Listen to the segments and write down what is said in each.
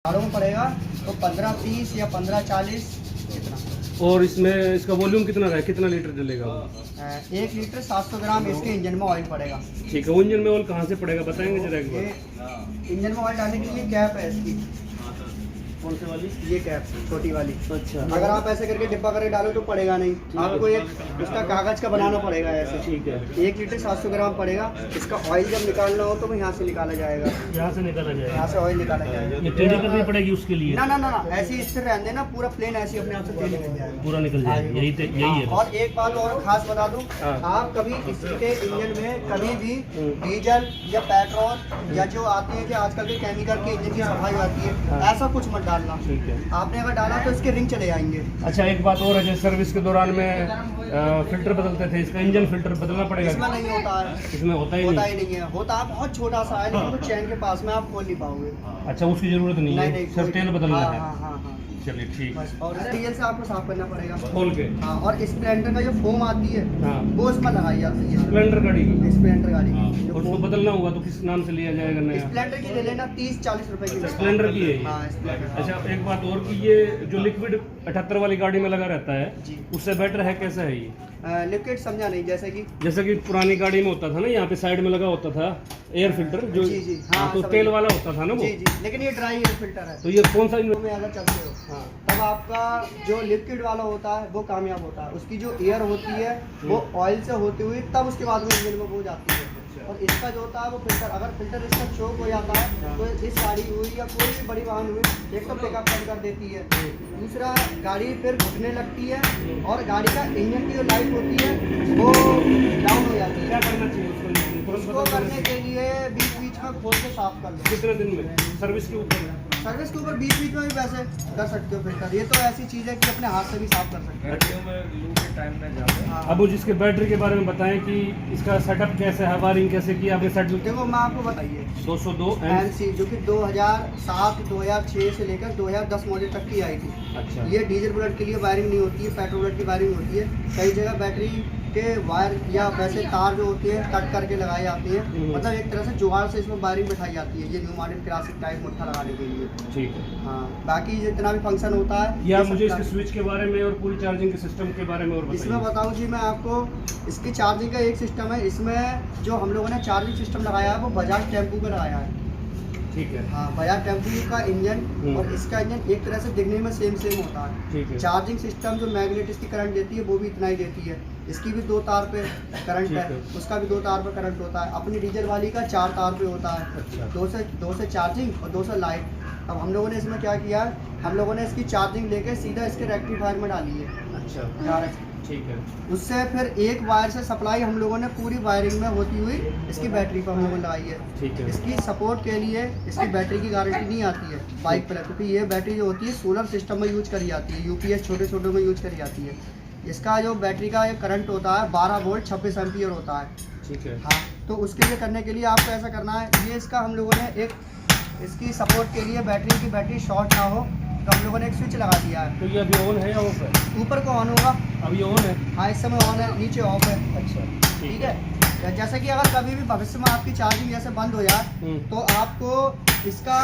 गाड़ों में पड़ेगा तो 15-30 या 15-40 इतना। और इसमें इसका वॉल्यूम कितना है, कितना लीटर डलेगा? 1 लीटर 700 ग्राम इसके इंजन में ऑयल पड़ेगा। ठीक है, इंजन में ऑयल कहाँ से पड़ेगा बताएंगे जरा एक ये बार? इंजन में ऑयल डालने के लिए कैप है इसकी। कौन से वाली? ये कैप छोटी वाली। अच्छा, अगर आप ऐसे करके डिब्बा करके डालो तो पड़ेगा नहीं, आपको एक उसका कागज का बनाना पड़ेगा ऐसे। ठीक है। 1 लीटर 700 ग्राम पड़ेगा। इसका ऑयल जब निकालना हो तो यहाँ से निकाला जाएगा, यहाँ से निकाला जाएगा, यहाँ से ऑयल निकाला जाएगा। ये टेढ़ी करनी पड़ेगी उसके लिए? ना ना ना ना, ऐसे ही स्थिर रहने देना, पूरा प्लेन ऐसे ही अपने आप से तेल निकल जाएगा, पूरा निकल जाएगा। यही है। और एक बात और खास बता दूं, हाँ। आप कभी इसके इंजन में कभी भी डीजल या पेट्रोल या जो आते हैं कि आजकल के केमिकल के इंजन की सफाई आती है, हाँ। ऐसा कुछ मत डालना। ठीक है। आपने अगर डाला तो इसके रिंग चले जाएंगे। अच्छा, एक बात और है, जैसे सर्विस के दौरान में फिल्टर बदलते थे, इसका इंजन फिल्टर बदलना पड़ेगा? इसमें नहीं होता है, इसमें होता ही होता नहीं? ही नहीं है। होता है बहुत छोटा सा है, लेकिन वो चैन के पास में आप खोल नहीं पाओगे। अच्छा, उसकी जरूरत नहीं है, सिर्फ तेल बदलना हाँ है। हाँ हाँ हाँ, चलिए ठीक है। बस। और डीजल से आपको साफ करना पड़ेगा खोल के। हाँ। और स्प्लेंडर का जो फोम आती है हाँ, वो इसमें लगाई जाती है। स्प्लेंडर गाड़ी की? स्प्लेंडर गाड़ी की जो और उसको फोम- बदलना होगा तो किस नाम से लिया जाएगा नया? स्प्लेंडर की ले लेना 30-40 रुपए की। स्प्लेंडर की है ये? हाँ, स्प्लेंडर। अच्छा, एक बात और कि ये जो लिक्विड 78 वाली गाड़ी में लगा रहता है जी। उससे बेटर है, कैसा है ये? लिक्विड समझा नहीं, जैसे कि पुरानी गाड़ी में होता था ना, यहाँ पे साइड में लगा होता था एयर फिल्टर जो। जी जी हाँ, तो समझ तेल गया। वाला होता था ना वो? जी जी, लेकिन ये ड्राई एयर फिल्टर है। तो ये कौन सा में अगर चलते हो हाँ, तब आपका जो लिक्विड वाला होता है वो कामयाब होता है। उसकी जो एयर होती है वो ऑयल से होती हुई तब उसके बाद में इंजन में वो जाती है। और इसका जो होता है वो फिल्टर, अगर फिल्टर इसका चोक हो जाता है तो इस गाड़ी हुई या कोई भी बड़ी वाहन हुई, एक तो पिकअप कम कर देती है, दूसरा गाड़ी फिर घुटने लगती है, और गाड़ी का इंजन की जो लाइफ होती है वो डाउन हो जाती क्या है। करना चाहिए उसको? उसको करने के लिए बीच बीच में खोल के साफ कर लो। कितने दिन में? सर्विस के ऊपर? सर्विस के ऊपर बीच बीच में भी वैसे कर सकते हो फिल्टर। ये तो ऐसी चीज़ है कि अपने हाथ से भी साफ कर सकते हो। हाँ। अब जिसके बैटरी के बारे में बताएं कि इसका सेटअप कैसे है, वायरिंग कैसे की आपने? सेट देखो मैं आपको बताइए, 202 NC जो कि 2007 2006 से लेकर 2010 मॉडल तक की आई थी। अच्छा, ये डीजल बुलेट के लिए वायरिंग नहीं होती है, पेट्रोल बुलेट की वायरिंग होती है। कई जगह बैटरी के वायर या वैसे तार जो होती है कट करके लगाई जाती है, मतलब एक तरह से जुगाड़ से इसमें वायरिंग बिठाई जाती है, ये न्यू मॉडल क्लासिक टाइप मुट्ठा लगाने के लिए। ठीक है। हाँ, बाकी जितना भी फंक्शन होता है या ये मुझे सब इसके स्विच के बारे में और पूरी चार्जिंग के सिस्टम के बारे में और इसमें बताइए। बताऊं जी मैं आपको, इसकी चार्जिंग का एक सिस्टम है। इसमें जो हम लोगों ने चार्जिंग सिस्टम लगाया है वो बजाज टेम्पो का लगाया है। ठीक है। हाँ, बजाज टेम्पो का इंजन और इसका इंजन एक तरह से दिखने में सेम होता है। ठीक है। चार्जिंग सिस्टम जो मैग्नेट इसकी करंट देती है वो भी इतना ही देती है। इसकी भी 2 तार पे करंट ठीक है, है। उसका भी 2 तार पे करंट होता है। अपनी डीजल वाली का 4 तार पे होता है। अच्छा। 2 से चार्जिंग और 2 से लाइट। अब हम लोगों ने इसमें क्या किया है, हम लोगों ने इसकी चार्जिंग लेके सीधा इसके रेक्टिफायर में डाली है अच्छा, डायरेक्ट। ठीक है। उससे फिर एक वायर से सप्लाई हम लोगों ने पूरी वायरिंग में होती हुई इसकी बैटरी पर हम लोगों ने लगाई है। ठीक है। इसकी सपोर्ट के लिए इसकी बैटरी की गारंटी नहीं आती है बाइक पर, क्योंकि ये बैटरी जो होती है सोलर सिस्टम में यूज करी जाती है, UPS छोटे छोटे में यूज करी जाती है। इसका जो बैटरी का करंट होता है 12 वोल्ट 26 एम्पियर होता है। ठीक है। हाँ, तो उसके लिए करने के लिए आपको ऐसा करना है, ये इसका हम लोगों ने एक इसकी सपोर्ट के लिए बैटरी शॉर्ट ना हो तो हम लोगों ने एक स्विच लगा दिया है। तो ये अभी ऑन है या ऑफ है? ऊपर को ऑन होगा, अभी ऑन है? हाँ इस समय ऑन है, नीचे ऑफ है। अच्छा, ठीक है। जैसे कि अगर कभी भी भविष्य में आपकी चार्जिंग जैसे बंद हो जाए तो आपको इसका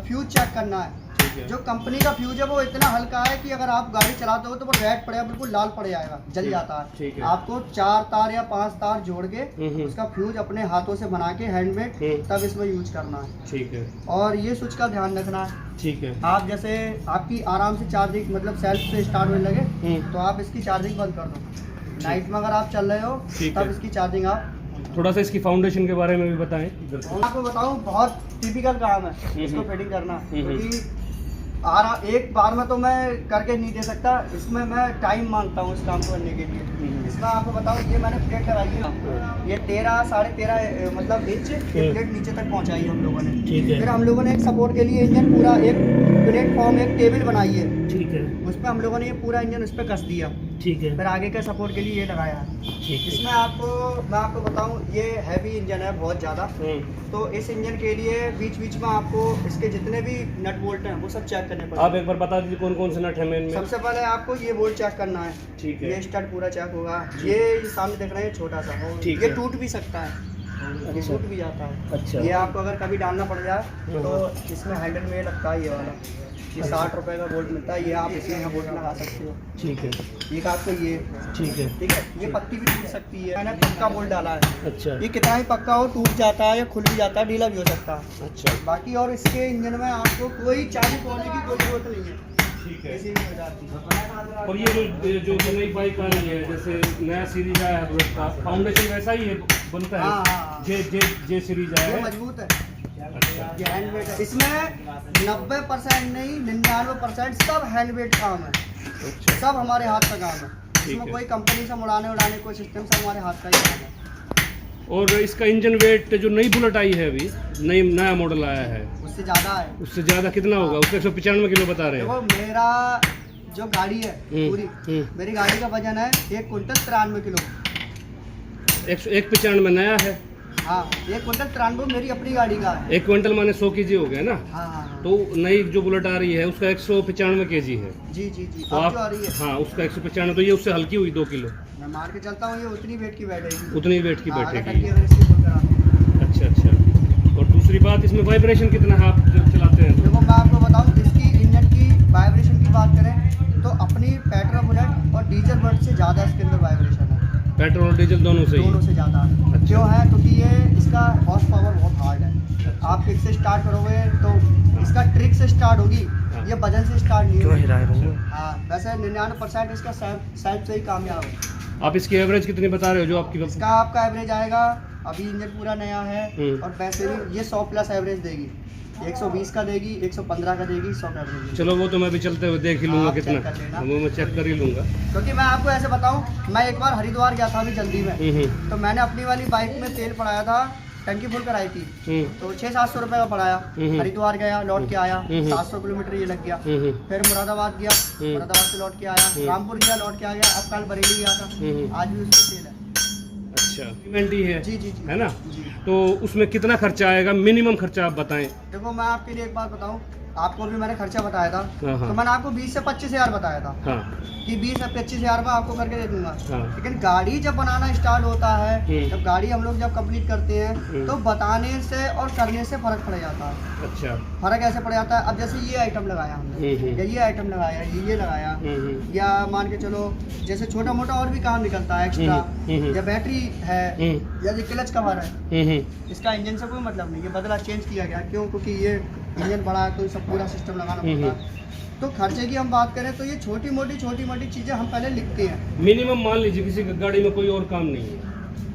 फ्यूज चेक करना है। ठीक है। जो कंपनी का फ्यूज है वो इतना हल्का है कि अगर आप गाड़ी चलाते हो तो वो रेड पड़ेगा, बिल्कुल लाल पड़ जाएगा, जल जाता है। ठीक है। आपको 4 तार या 5 तार जोड़ के उसका फ्यूज अपने हाथों से बना के हैंडमेड तब इसमें यूज करना है। ठीक है। और ये स्विच का ध्यान रखना है। ठीक है। आप जैसे आपकी आराम से चार्जिंग मतलब सेल्फ से स्टार्ट होने लगे तो आप इसकी चार्जिंग बंद कर दो। नाइट में अगर आप चल रहे हो ठीक तब है। इसकी चार्जिंग आप थोड़ा सा इसकी फाउंडेशन के बारे में भी बताएं। मैं आपको बताऊं, बहुत टिपिकल काम है इसको फिटिंग करना, क्योंकि एक बार में तो मैं करके नहीं दे सकता, इसमें मैं टाइम मांगता हूँ इस काम को करने के लिए। इसमें आपको बताऊं, ये मैंने प्लेट लगाई है, ये 13 साढ़े 13 मतलब इंच ये प्लेट नीचे तक पहुंचाई है हम लोगों ने। ठीक है। फिर हम लोगों ने एक सपोर्ट के लिए इंजन पूरा एक प्लेटफॉर्म एक टेबल बनाई है, ठीक है। उसमें हम लोगों ने ये पूरा इंजन उस पर कस दिया। ठीक है। फिर आगे के सपोर्ट के लिए ये लगाया है। ठीक है। इसमें मैं आपको बताऊं, ये हैवी इंजन है बहुत ज़्यादा, तो इस इंजन के लिए बीच बीच में आपको इसके जितने भी नट बोल्ट हैं वो सब चेक करने पड़ेंगे। आप एक बार बता दीजिए कौन कौन से नट हैं इनमें? सबसे पहले आपको ये बोल्ट चेक करना है। ठीक है। ये स्टड पूरा चेक होगा। ये सामने देख रहे हैं छोटा सा, ठीक ये है। टूट भी सकता है। ये अच्छा। टूट भी जाता है। अच्छा। ये आपको अगर कभी डालना पड़ जाए तो इसमें हैंडल में लगता है ये वाला, ये 60 रुपए का बोल्ट मिलता है, ये आप इसमें यहाँ बोल्ट लगा सकते हो। ठीक है। एक आपको ये, ठीक है। ठीक है, ये पत्ती भी टूट सकती है, मैंने पक्का बोल्ट डाला है। अच्छा। ये कितना ही पक्का हो टूट जाता है या खुल भी जाता है, ढीला भी हो सकता है। अच्छा। बाकी और इसके इंजन में आपको कोई चाबी खोलने की कोई जरूरत नहीं है, ठीक है। ऐसे भी हो जाती है। और ये जो नई बाइक आ रही है, जैसे नया सीरीज आया है बुलेट का, फाउंडेशन वैसा ही है बनता है? हाँ, हाँ। जे सीरीज आया ये है। मजबूत है, अच्छा। ये हैंडमेड है। इसमें 90% नहीं 99% सब हैंडमेड काम है, अच्छा। सब हमारे हाथ का काम है। ठीक इसमें है। कोई कंपनी से उड़ाने कोई सिस्टम सब हमारे हाथ का ही काम है। और इसका इंजन वेट जो नई बुलेट आई है अभी, नया मॉडल आया है, उससे ज़्यादा है। उससे ज़्यादा कितना होगा? उसका 195 किलो बता रहे हैं। देखो मेरा जो गाड़ी है पूरी, मेरी गाड़ी का वजन है 1 कुंटल 93 किलो। 195 नया है। हाँ, 1 कुंटल 93 मेरी अपनी गाड़ी का है। 1 क्विंटल माने 100 केजी हो गया ना। हाँ हाँ हाँ। तो नई जो बुलेट आ रही है उसका 195 केजी है। जी जी जी, तो अब आप, जो आ रही है, हाँ, उसका 195, तो ये उससे हल्की हुई 2 किलो, मैं मार के चलता हूँ ये उतनी वेट की बैठेगी। उतनी वेट की हाँ, अगर बैठेगी। टंकी अगर इसकी फुल करा। अच्छा अच्छा। और दूसरी बात, इसमें वाइब्रेशन कितना है आप जब चलाते हैं तो? देखो मैं आपको बताऊं, इसकी इंजन की वाइब्रेशन की बात करें तो अपनी पेट्रोल बुलेट और डीजल बुलेट से ज़्यादा इसके अंदर वाइब्रेशन है, पेट्रोल और डीजल दोनों से ही? दोनों से ज़्यादा। अच्छा। क्यों है? क्योंकि ये इसका हॉर्स पावर बहुत हार्ड है। आप किक से स्टार्ट करोगे तो इसका ट्रिक से स्टार्ट होगी, ये वजन से स्टार्ट नहीं होगी। हाँ, वैसे 99% इसका सेल्फ से ही कामयाब है। आप इसकी एवरेज कितनी बता रहे हो जो आपकी? इसका आपका एवरेज आएगा, अभी इंजन पूरा नया है और वैसे भी ये 100 प्लस एवरेज देगी, 120 का देगी, 115 का देगी, 100 का एवरेज देगी। चलो वो तो मैं भी चलते हुए देख ही लूंगा आप कितना, चेक कर लेना। वो मैं चेक कर ही लूंगा। क्योंकि मैं आपको ऐसे बताऊं, मैं एक बार हरिद्वार गया था अभी जल्दी में, हम्म। तो मैंने अपनी वाली बाइक में तेल पड़ाया था, टंकी फुल कराई थी, हम्म। तो 600-700 रुपये का पड़ाया। हरिद्वार गया, लौट के आया, 700 किलोमीटर ये लग गया। फिर मुरादाबाद गया, मुरादाबाद से लौट के आया, रामपुर गया, लौट के आ गया, अब कल बरेली गया था, आज भी उसमें तेल है। अच्छा, पेमेंट है? जी जी जी, है ना? जी। तो उसमें कितना खर्चा आएगा, मिनिमम खर्चा आप बताएं। देखो मैं आपके लिए एक बात बताऊं, आपको भी मैंने खर्चा बताया था, हाँ, हाँ। तो मैंने आपको 20 से 25 हज़ार बताया था हाँ कि 20 से 25 हज़ार में आपको करके दे दूंगा। हाँ। लेकिन गाड़ी जब बनाना स्टार्ट होता है, जब गाड़ी हम लोग जब कंप्लीट करते हैं तो बताने से और करने से फर्क पड़ जाता है। अच्छा। फर्क ऐसे पड़ जाता है, अब जैसे ये आइटम लगाया हमने, या ये आइटम लगाया, ये लगाया, या मान के चलो जैसे छोटा मोटा और भी काम निकलता है एक्स्ट्रा, या बैटरी है, या ये क्लच कवर है, इसका इंजन से कोई मतलब नहीं, ये बदला चेंज किया गया। क्यों? क्योंकि ये इंजन बड़ा है तो सब पूरा सिस्टम लगाना पड़ता है। तो खर्चे की हम बात करें तो ये छोटी मोटी चीज़ें हम पहले लिखते हैं। मिनिमम मान लीजिए किसी गाड़ी में कोई और काम नहीं है,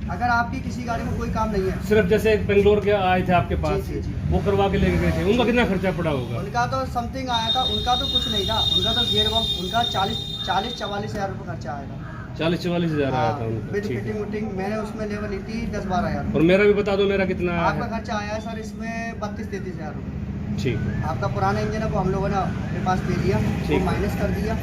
अगर आपकी किसी गाड़ी में कोई काम नहीं है, सिर्फ जैसे एक बेंगलोर के आए थे आपके पास, जी, जी। वो करवा के लेके गए थे, उनका कितना खर्चा पड़ा होगा? उनका तो समथिंग आया था, उनका तो कुछ नहीं था, उनका तो गियर बॉक्स, उनका 40-44 हज़ार रुपये खर्चा आएगा। 40-44 हज़ार आया था उनका। विद ठीक है। फिटिंग वुटिंग मैंने उसमें लेवल ली थी 10-12 हज़ार। और मेरा भी बता दो, मेरा कितना आया आपका है? खर्चा आया है सर इसमें 32-33 हज़ार रुपये। ठीक है, आपका पुराना इंजन है वो हम लोगों ने अपने पास दे दिया, वो ठीक। माइनस कर दिया।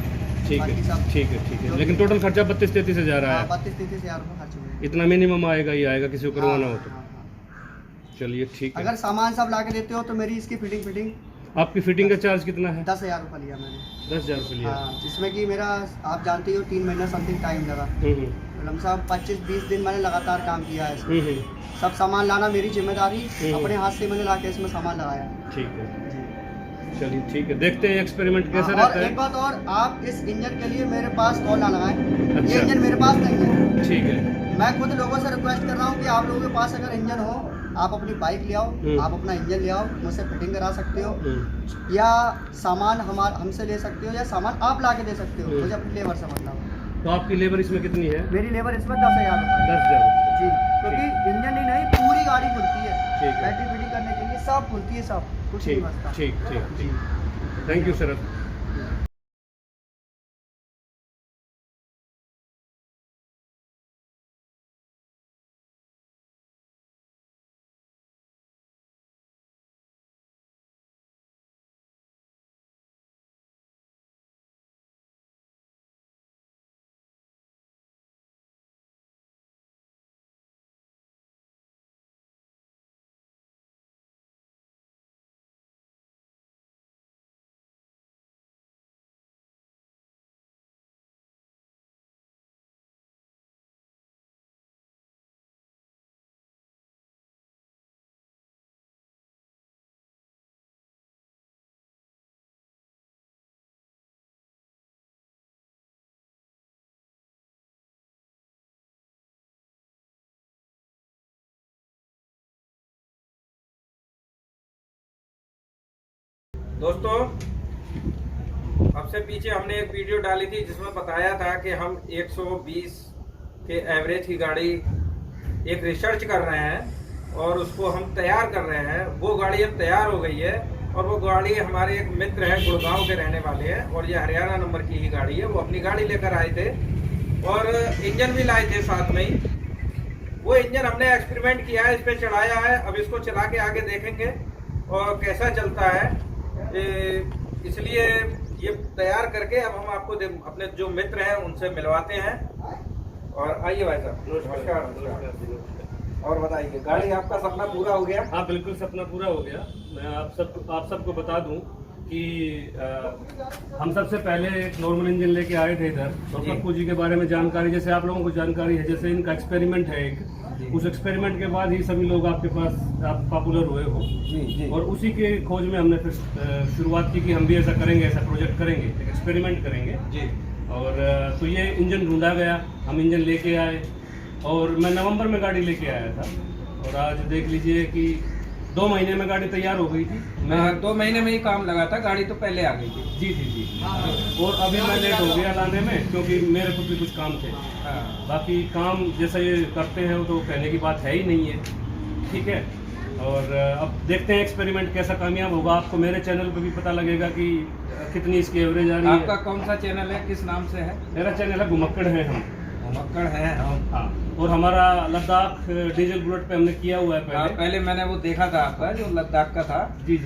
ठीक बाकी है, सब ठीक है, ठीक है। लेकिन टोटल खर्चा 32-33 हज़ार आया। 32-33 हज़ार रुपये खर्च हुए। इतना मिनिमम आएगा ही आएगा किसी को करवाना हो तो। हाँ, हाँ। चलिए ठीक है। अगर सामान सब ला के देते हो तो मेरी इसकी फिटिंग आपकी फिटिंग का चार्ज कितना है? 10,000 रुपये लिया मैंने। 10,000 रुपये लिया। हाँ, जिसमें कि मेरा आप जानते हो 3 महीना समथिंग टाइम लगा, लमसम 25-20 दिन मैंने लगातार काम किया है इसमें। सब सामान लाना मेरी जिम्मेदारी, अपने हाथ से मैंने ला के इसमें सामान लगाया। ठीक है, चलिए ठीक है, देखते हैं एक्सपेरिमेंट कैसा और रहता एक है। बात और, आप इस इंजन के लिए मेरे पास कॉल ना लगाएं। अच्छा। ये इंजन मेरे पास नहीं है। ठीक है। मैं खुद लोगों से रिक्वेस्ट कर रहा हूँ कि आप लोगों के पास अगर इंजन हो, आप अपनी बाइक ले आओ, आप अपना इंजन ले आओ, मुझसे फिटिंग करा सकते हो, या सामान हमसे ले सकते हो, या सामान आप ला के दे सकते हो, मुझे अपनी लेबर से मतलब। तो आपकी लेबर इसमें कितनी है? मेरी लेबर इसमें 10,000 रुपये। 10,000 रुपये। जी, क्योंकि इंजन ही नहीं पूरी गाड़ी खुलती है, ठीक है। बैटरी फिटिंग करने के लिए सब खुलती है, सब कुछ नहीं ठीक बचता। ठीक ठीक ठीक। Thank you sir. दोस्तों, अब से पीछे हमने एक वीडियो डाली थी जिसमें बताया था कि हम 120 के एवरेज की गाड़ी एक रिसर्च कर रहे हैं और उसको हम तैयार कर रहे हैं। वो गाड़ी अब तैयार हो गई है और वो गाड़ी हमारे एक मित्र हैं, गुड़गांव के रहने वाले हैं और ये हरियाणा नंबर की ही गाड़ी है। वो अपनी गाड़ी लेकर आए थे और इंजन भी लाए थे साथ में ही। वो इंजन हमने एक्सपेरिमेंट किया है, इस पर चढ़ाया है। अब इसको चला के आगे देखेंगे और कैसा चलता है। इसलिए ये तैयार करके अब हम आपको अपने जो मित्र हैं उनसे मिलवाते हैं। और आइए भाई साहब, नमस्कार। और बताइए, गाड़ी आपका सपना पूरा हो गया? हाँ बिल्कुल, सपना पूरा हो गया। मैं आप सबको बता दूं कि हम सबसे पहले एक नॉर्मल इंजन लेके आए थे इधर, और पप्पू जी के बारे में जानकारी, जैसे आप लोगों को जानकारी है, जैसे इनका एक्सपेरिमेंट है एक, उस एक्सपेरिमेंट के बाद ही सभी लोग आपके पास आप पॉपुलर हुए हो जी। और उसी के खोज में हमने फिर शुरुआत की कि हम भी ऐसा करेंगे, ऐसा प्रोजेक्ट करेंगे, एक एक्सपेरिमेंट करेंगे जी। और तो ये इंजन ढूंढा गया, हम इंजन लेके आए और मैं नवंबर में गाड़ी लेके आया था और आज देख लीजिए कि 2 महीने में गाड़ी तैयार हो गई थी। मैं 2 महीने में ही काम लगा था, गाड़ी तो पहले आ गई थी। जी। और अभी मैं लेट हो गया लाने में क्योंकि मेरे को भी कुछ काम थे। बाकी काम जैसा ये करते हैं वो तो कहने की बात है ही नहीं है, ठीक है। और अब देखते हैं एक्सपेरिमेंट कैसा कामयाब होगा। आपको मेरे चैनल पे भी पता लगेगा कि कितनी इसकी एवरेज आ रही है। आपका कौन सा चैनल है, किस नाम से है? मेरा चैनल है घुमक्कड़ है हम। घुमक्कड़ है हम, हाँ। और हमारा लद्दाख डीजल बुलेट पे हमने किया हुआ है पहले मैंने वो देखा था आपका जो लद्दाख का था। जी।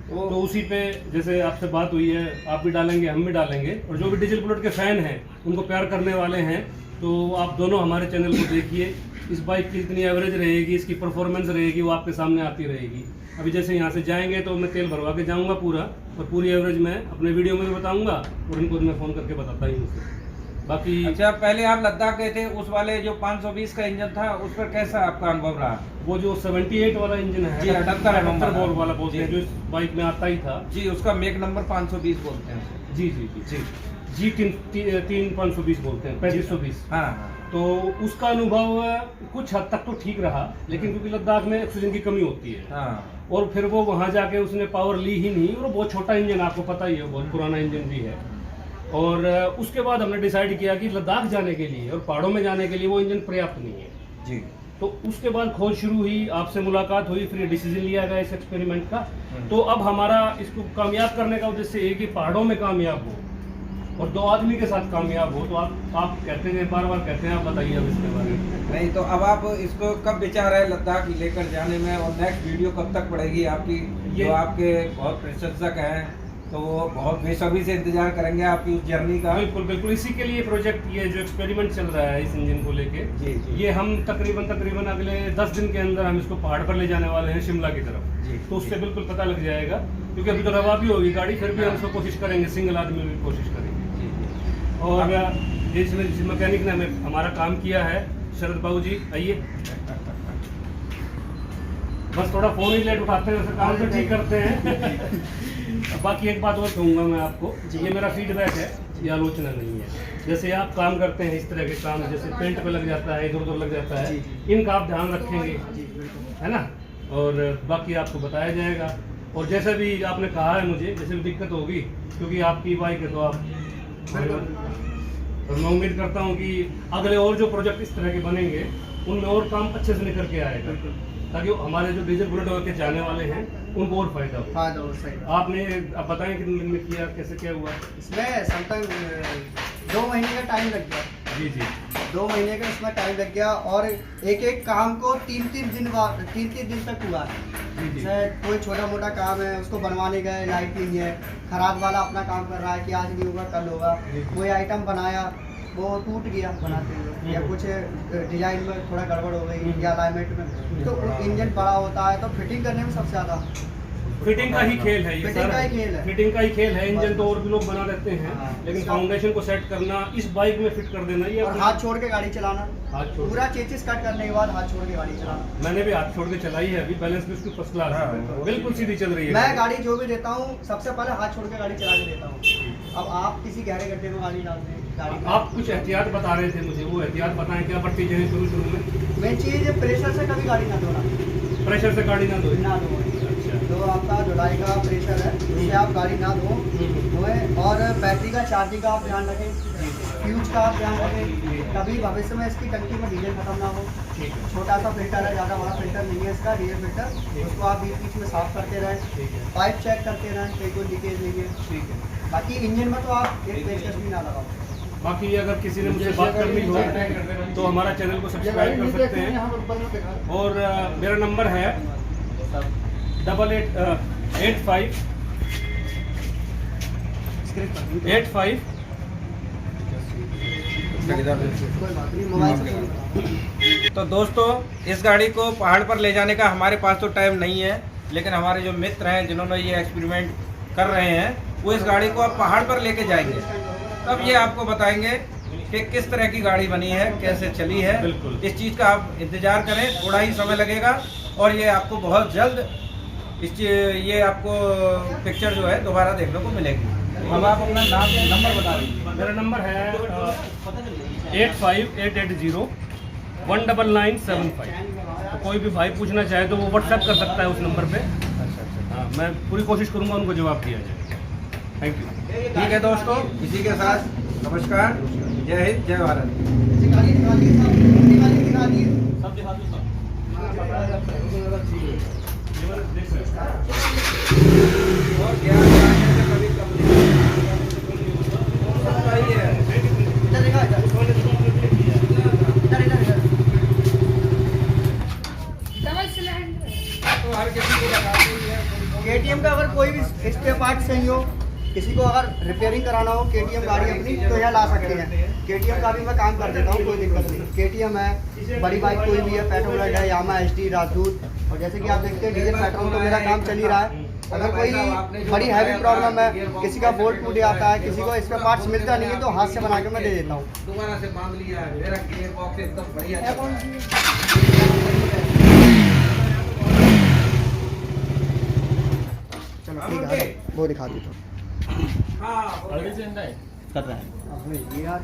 तो उसी पे जैसे आपसे बात हुई है, आप भी डालेंगे, हम भी डालेंगे। और जो भी डीजल बुलेट के फैन हैं, उनको प्यार करने वाले हैं, तो आप दोनों हमारे चैनल को देखिए। इस बाइक की जितनी एवरेज रहेगी, इसकी परफॉर्मेंस रहेगी, वो आपके सामने आती रहेगी। अभी जैसे यहाँ से जाएंगे तो मैं तेल भरवा के जाऊँगा पूरा, और पूरी एवरेज मैं अपने वीडियो में भी बताऊँगा और इनको मैं फ़ोन करके बताता ही हूँ। बाकी अच्छा, पहले आप लद्दाख गए थे, उस वाले जो 520 का इंजन था उस पर कैसा आपका अनुभव रहा? वो जो 78 वाला इंजन है, जी 78 बोल वाला बोलते हैं, जो इस बाइक में आता ही था जी, उसका मेक नंबर 520 बोलते हैं। जी 3520 बोलते हैं, 3520। हाँ। तो उसका अनुभव कुछ हद तक तो ठीक रहा, लेकिन क्योंकि लद्दाख में ऑक्सीजन की कमी होती है। हाँ। और फिर वो वहाँ जाके उसने पावर ली ही नहीं, और बहुत छोटा इंजन, आपको पता ही है, बहुत पुराना इंजन भी है। और उसके बाद हमने डिसाइड किया कि लद्दाख जाने के लिए और पहाड़ों में जाने के लिए वो इंजन पर्याप्त नहीं है जी। तो उसके बाद खोज शुरू हुई, आपसे मुलाकात हुई, फिर डिसीजन लिया गया इस एक्सपेरिमेंट का। तो अब हमारा इसको कामयाब करने का उद्देश्य ये कि पहाड़ों में कामयाब हो और 2 आदमी के साथ कामयाब हो। तो आप कहते हैं, बार बार कहते हैं, आप बताइए अब इसके बारे में। नहीं तो अब आप इसको कब विचार है लद्दाख लेकर जाने में, और नेक्स्ट वीडियो कब तक पड़ेगी आपकी? जो आपके बहुत प्रशंसक हैं तो वो बहुत बेसब्री से इंतजार करेंगे आपकी उस जर्नी का। बिल्कुल इसी के लिए प्रोजेक्ट, ये जो एक्सपेरिमेंट चल रहा है इस इंजन को लेके, ये हम तकरीबन अगले 10 दिन के अंदर हम इसको पहाड़ पर ले जाने वाले हैं, शिमला की तरफ। तो उससे बिल्कुल पता लग जाएगा, क्योंकि अभी तो रवा भी होगी गाड़ी, फिर भी हम इसको कोशिश करेंगे, सिंगल आदमी में भी कोशिश करेंगे। और इसमें जिस मैकेनिक ने हमारा काम किया है, शरद बाबू जी, आइए। बस थोड़ा फोन ही लेट उठाते हैं, वैसे काम तो ठीक करते हैं। बाकी एक बात और कहूँगा मैं आपको, ये मेरा फीडबैक है, ये आलोचना नहीं है। जैसे आप काम करते हैं इस तरह के काम, जैसे पेंट पे लग जाता है, इधर उधर लग जाता है, इनका आप ध्यान रखेंगे, है ना। और बाकी आपको बताया जाएगा। और जैसे भी आपने कहा है मुझे, जैसे भी दिक्कत होगी, क्योंकि आपकी बाइक है तो आप, और मैं उम्मीद करता हूँ कि अगले और जो प्रोजेक्ट इस तरह के बनेंगे उनमें और काम अच्छे से निकल के आएगा, ताकि हमारे जो डीजल बुलेट होकर जाने वाले हैं उनको और फायदा हो। सही। आपने अब बताएं कितने दिन में किया, कैसे क्या हुआ? इसमें समटाइम 2 महीने का टाइम लग गया। जी 2 महीने का इसमें टाइम लग गया, और एक काम को 3-3 दिन तक हुआ है। जैसे कोई छोटा मोटा काम है, उसको बनवाने गए, लाइट नहीं है, खराब वाला अपना काम कर रहा है कि आज नहीं होगा कल होगा। कोई आइटम बनाया, वो टूट गया बनाते हुए, या कुछ डिजाइन में थोड़ा गड़बड़ हो गई, या अलाइनमेंट में, तो इंजन बड़ा होता है तो फिटिंग करने में सबसे ज़्यादा फिटिंग का ही खेल है, ये फिटिंग का ही खेल है। फिटिंग का ही खेल है। इंजन तो और भी लोग बना देते हैं, लेकिन फाउंडेशन को सेट करना, इस बाइक में फिट कर देना, ये और हाथ छोड़ के गाड़ी चलाना, पूरा चेचिस कट करने के बाद हाथ छोड़ के गाड़ी चलाना। मैंने भी हाथ छोड़ के चलाई है, अभी बैलेंस भी उसकी फर्स्ट क्लास है, बिल्कुल सीधी चल रही है। मैं गाड़ी जो भी देता हूँ सबसे पहले हाथ छोड़ के गाड़ी चला के देता हूँ। अब आप किसी गहरे गड्ढे में गाड़ी डालते हैं, आप कुछ एहतियात बता रहे थे मुझे, वो एहतियात बताएं, क्या बढ़ती जाए शुरू में? मेन चीज़ प्रेशर से कभी गाड़ी ना धोना, प्रेशर से गाड़ी ना धो। अच्छा, तो आपका धुलाई का प्रेशर है, उससे आप गाड़ी ना धोएं और बैटरी का चार्जिंग का आप ध्यान रखें, फ्यूज का आप ध्यान रखें, कभी भविष्य में इसकी टंकी में डीजल खत्म ना हो। छोटा सा फिल्टर है, ज़्यादा बड़ा फिल्टर नहीं है इसका, डीजल फिल्टर, उसको आप बीच बीच में साफ करते रहें, पाइप चेक करते रहें कहीं कोई लीकेज नहीं है। ठीक है। बाकी इंजन में तो आप एक पेचकस भी ना लगाओ। बाकी अगर किसी ने मुझसे बात करनी हो तो हमारा चैनल को सब्सक्राइब कर सकते हैं। और मेरा नंबर है 8885 कोई बात नहीं, मोबाइल से फोन करो। तो दोस्तों, इस गाड़ी को पहाड़ पर ले जाने का हमारे पास तो टाइम नहीं है, लेकिन हमारे जो मित्र हैं जिन्होंने ये एक्सपेरिमेंट कर रहे हैं, वो इस गाड़ी को अब पहाड़ पर लेके जाएंगे। तब ये आपको बताएंगे कि किस तरह की गाड़ी बनी है, कैसे चली है। बिल्कुल। इस चीज़ का आप इंतज़ार करें, थोड़ा ही समय लगेगा और ये आपको बहुत जल्द ये आपको पिक्चर जो है दोबारा देखने को मिलेगी। अब आप अपना नाम नंबर बता दीजिए। मेरा नंबर है 8588019975। तो कोई भी भाई पूछना चाहे तो वो व्हाट्सएप कर सकता है उस नंबर पे। हाँ, मैं पूरी कोशिश करूँगा उनको जवाब दिया जाए। Thank you. ठीक है दोस्तों, इसी के साथ नमस्कार, जय हिंद, जय भारत। दिखा दिए सब दिखा दो सब। और ज्ञान बढ़ाने से कभी कम नहीं होता ही है। इधर देखा, तो हर किसी को बताते ही है। KTM का अगर कोई भी स्पेयर पार्ट सही हो, किसी को अगर रिपेयरिंग कराना हो KTM गाड़ी अपनी, तो यहाँ ला सकते हैं। KTM का भी मैं काम कर देता हूँ, कोई दिक्कत नहीं। KTM है, बड़ी बाइक कोई भी है, पेट्रोल है, यामा HD, राजदूत, और जैसे कि आप देखते हैं डीजल पेट्रोल तो मेरा काम चल ही रहा है। अगर कोई बड़ी हैवी प्रॉब्लम है, किसी का बोल्ट टूट जाता है, किसी को इसका पार्ट्स मिलता नहीं है, तो हाथ से बना के मैं दे देता हूँ। दोबारा से बांध लिया है, मेरा गियर बॉक्स एकदम बढ़िया है। चलो ठीक है, वो दिखा दी तो हाँ, कर रहे हैं। ये यार